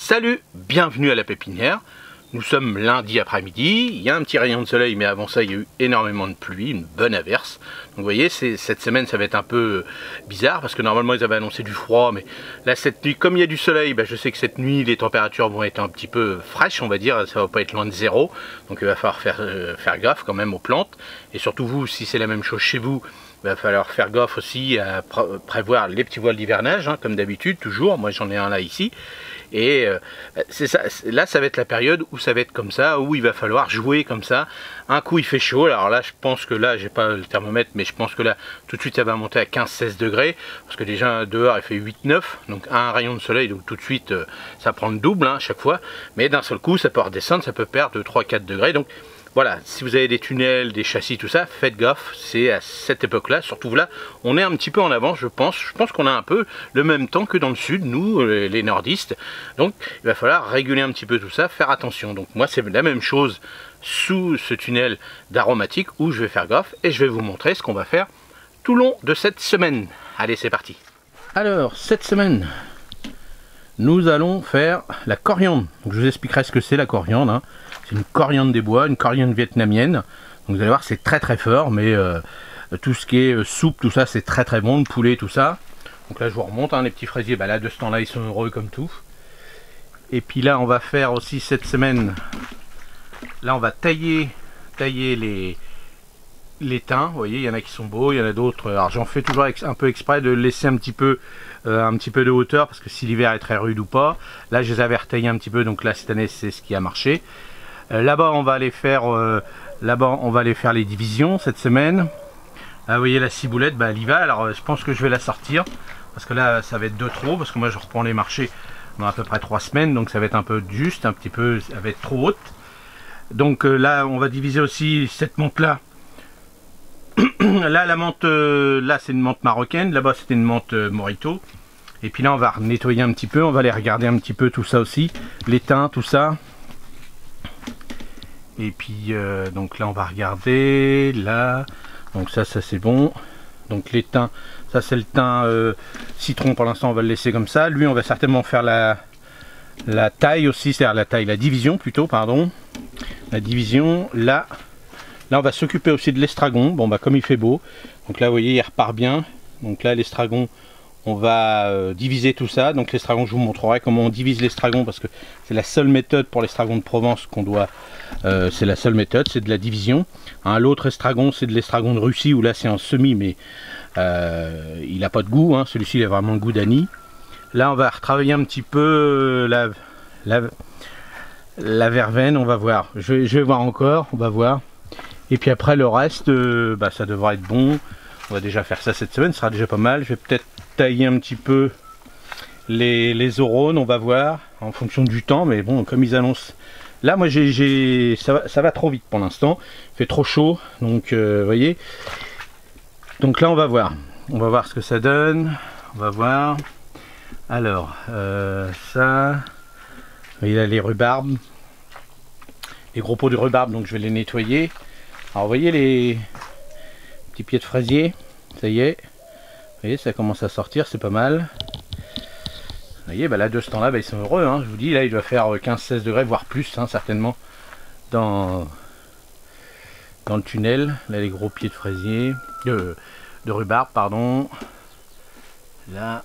Salut, bienvenue à la pépinière. Nous sommes lundi après-midi, il y a un petit rayon de soleil, mais avant ça il y a eu énormément de pluie, une bonne averse. Donc vous voyez, cette semaine ça va être un peu bizarre, parce que normalement ils avaient annoncé du froid, mais là cette nuit, comme il y a du soleil, je sais que cette nuit les températures vont être un petit peu fraîches, on va dire, ça va pas être loin de zéro, donc il va falloir faire gaffe quand même aux plantes, et surtout vous, si c'est la même chose chez vous, il va falloir faire gaffe aussi à prévoir les petits voiles d'hivernage, comme d'habitude, toujours, moi j'en ai un là ici. Et c'est ça, là ça va être la période où ça va être comme ça, où il va falloir jouer comme ça. Un coup il fait chaud, alors là je pense que là j'ai pas le thermomètre, mais je pense que là tout de suite ça va monter à 15-16 degrés, parce que déjà dehors il fait 8-9, donc un rayon de soleil, donc tout de suite ça prend le double à chaque fois, mais d'un seul coup ça peut redescendre, ça peut perdre de 3-4 degrés, donc voilà, si vous avez des tunnels, des châssis, tout ça, faites gaffe, c'est à cette époque-là, surtout là, on est un petit peu en avant, je pense qu'on a un peu le même temps que dans le sud, nous, les nordistes, donc il va falloir réguler un petit peu tout ça, faire attention. Donc moi c'est la même chose sous ce tunnel d'aromatique où je vais faire gaffe et je vais vous montrer ce qu'on va faire tout le long de cette semaine. Allez, c'est parti. Alors, cette semaine, nous allons faire la coriandre. Donc, je vous expliquerai ce que c'est la coriandre, C'est une coriandre des bois, une coriandre vietnamienne. Donc vous allez voir, c'est très très fort, mais tout ce qui est soupe, tout ça, c'est très très bon, le poulet, tout ça. Donc là, je vous remonte, les petits fraisiers, là, de ce temps-là, ils sont heureux comme tout. Et puis là, on va faire aussi cette semaine, là, on va tailler les thym. Vous voyez, il y en a qui sont beaux, il y en a d'autres. Alors j'en fais toujours un peu exprès de laisser un petit peu de hauteur, parce que si l'hiver est très rude ou pas. Là, je les avais retaillés un petit peu, donc là, cette année, c'est ce qui a marché. Là-bas on va aller faire les divisions cette semaine. Là, vous voyez la ciboulette, elle y va. Alors je pense que je vais la sortir, parce que là ça va être de trop, parce que moi je reprends les marchés dans à peu près 3 semaines, donc ça va être un peu juste, un petit peu, ça va être trop haute. Donc là on va diviser aussi cette menthe là. Là la menthe, là c'est une menthe marocaine, là-bas c'était une menthe morito. Et puis là on va nettoyer un petit peu, on va aller regarder un petit peu tout ça aussi, les thym, tout ça. Et puis donc là on va regarder, là, donc ça c'est bon. Donc les thym, ça c'est le thym citron, pour l'instant on va le laisser comme ça. Lui on va certainement faire la taille aussi, c'est-à-dire la division plutôt, pardon. La division, là on va s'occuper aussi de l'estragon, comme il fait beau. Donc là vous voyez il repart bien, donc là l'estragon, on va diviser tout ça. Donc l'estragon, je vous montrerai comment on divise l'estragon, parce que c'est la seule méthode pour l'estragon de Provence qu'on doit, c'est la seule méthode, c'est de la division. L'autre estragon, c'est de l'estragon de Russie, où là c'est en semi, mais il n'a pas de goût, celui-ci il a vraiment le goût d'anis. Là on va retravailler un petit peu la verveine, on va voir, je vais voir encore, on va voir. Et puis après le reste, ça devrait être bon. On va déjà faire ça cette semaine, ce sera déjà pas mal. Je vais peut-être tailler un petit peu les orônes, on va voir, en fonction du temps, mais bon, comme ils annoncent. Là, moi, ça va trop vite pour l'instant. Il fait trop chaud, donc, vous voyez. Donc là, on va voir ce que ça donne. On va voir. Alors, ça, vous voyez là, les rhubarbes. Les gros pots de rhubarbe, donc je vais les nettoyer. Alors, vous voyez les petits pieds de fraisier, ça y est. Vous voyez, ça commence à sortir, c'est pas mal. Vous voyez, là de ce temps-là, ils sont heureux. Je vous dis, là il doit faire 15-16 degrés, voire plus, certainement, dans le tunnel. Là, les gros pieds de fraisier, de rhubarbe, pardon. Là,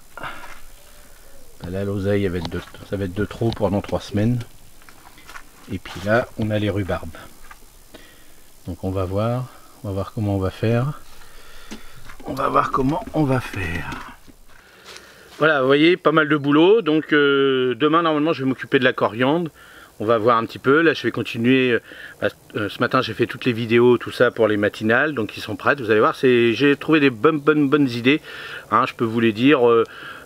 l'oseille, ça va être de trop pendant 3 semaines. Et puis là, on a les rhubarbes. Donc on va voir comment on va faire. Voilà, vous voyez, pas mal de boulot. Donc demain, normalement, je vais m'occuper de la coriandre. On va voir un petit peu. Là, je vais continuer. Ce matin, j'ai fait toutes les vidéos, tout ça pour les matinales. Donc, ils sont prêtes. Vous allez voir, j'ai trouvé des bonnes idées. Je peux vous les dire.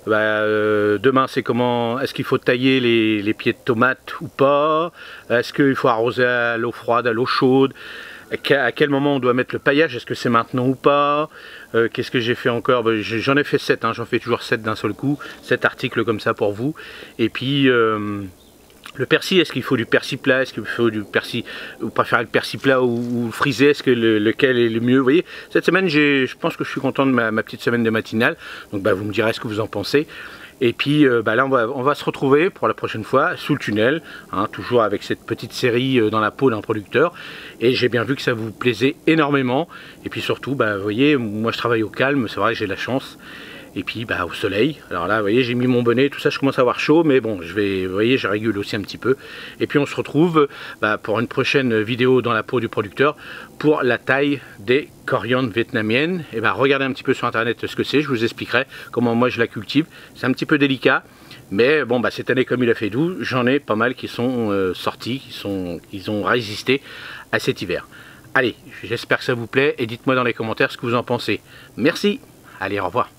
Demain, c'est comment, est-ce qu'il faut tailler les pieds de tomates ou pas? Est-ce qu'il faut arroser à l'eau froide, à l'eau chaude? À quel moment on doit mettre le paillage? Est-ce que c'est maintenant ou pas? Qu'est-ce que j'ai fait encore? J'en ai fait 7, j'en fais toujours 7 d'un seul coup, 7 articles comme ça pour vous. Et puis le persil, est-ce qu'il faut du persil plat? Est-ce qu'il faut du persil, vous préférez le persil plat ou frisé? Est-ce que lequel est le mieux? Vous voyez, cette semaine, je pense que je suis content de ma petite semaine de matinale. Donc vous me direz ce que vous en pensez. Et puis là on va se retrouver pour la prochaine fois sous le tunnel, hein, toujours avec cette petite série dans la peau d'un producteur. Et j'ai bien vu que ça vous plaisait énormément. Et puis surtout, vous voyez, moi je travaille au calme, c'est vrai que j'ai la chance. Et puis au soleil. Alors là, vous voyez, j'ai mis mon bonnet, tout ça, je commence à avoir chaud, mais bon, vous voyez, je régule aussi un petit peu. Et puis on se retrouve pour une prochaine vidéo dans la peau du producteur pour la taille des coriandres vietnamiennes. Et regardez un petit peu sur internet ce que c'est, je vous expliquerai comment moi je la cultive. C'est un petit peu délicat, mais bon, cette année, comme il a fait doux, j'en ai pas mal qui sont sortis, qui ont résisté à cet hiver. Allez, j'espère que ça vous plaît et dites-moi dans les commentaires ce que vous en pensez. Merci, allez, au revoir.